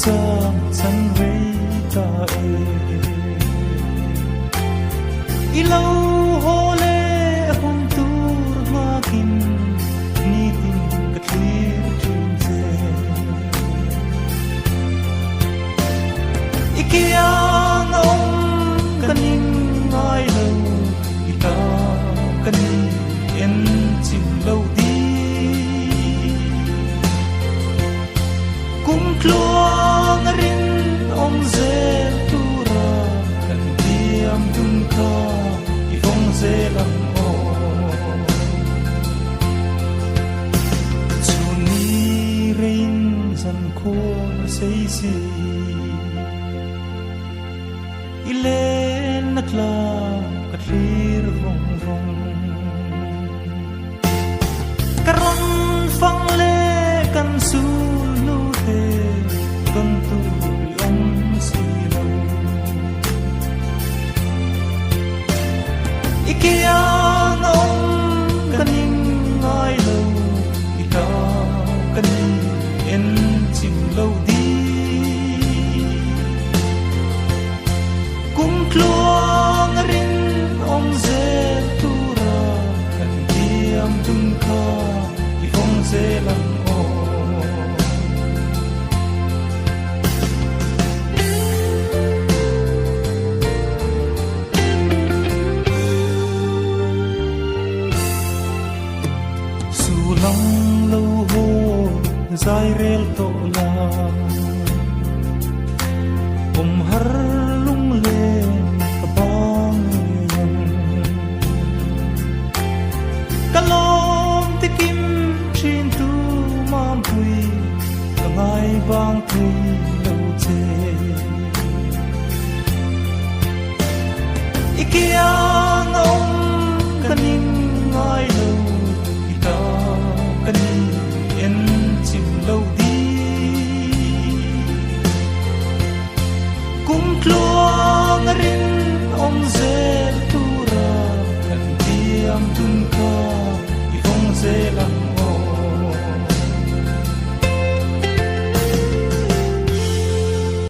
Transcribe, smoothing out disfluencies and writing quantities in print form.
chang chan rei ta ilo hole hum tur ma kin ni tin ka thlir thin se ikiang om kaning ngai lo ita kani en chim lo di kum tluang rin om ze tura kan diam dun ka i phong ze lam o chuni rein zan khol sei si ilen nakla kathir rong rong karon phang le kan su lu te ton tu om si lo ikiang om kaning ngai lo ita kani en chim lo di kum tluang rin om ze tura kan diam dun ka i phong ze lam o su long lo ho zai rel to la har lung le kabang yang kalom tikim chin tu mam pui ngai bang pui lo che ikia